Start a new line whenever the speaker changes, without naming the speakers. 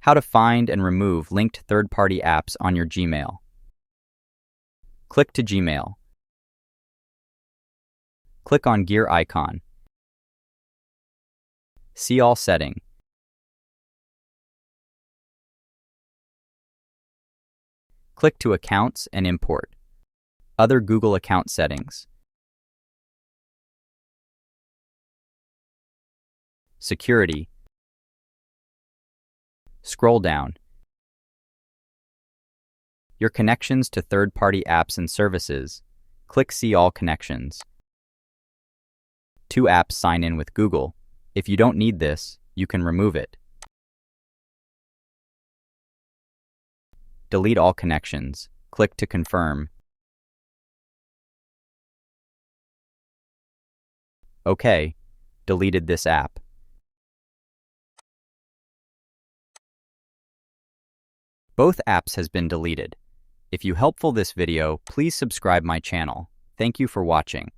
How to find and remove linked third-party apps on your Gmail. Click to Gmail. Click on gear icon. See all setting. Click to Accounts and Import. Other Google account settings. Security. Scroll down. Your connections to third-party apps and services. Click See All Connections. 2 apps sign in with Google. If you don't need this, you can remove it. Delete all connections. Click to confirm. OK. Deleted this app. Both apps has been deleted. If you helpful this video, please subscribe my channel. Thank you for watching.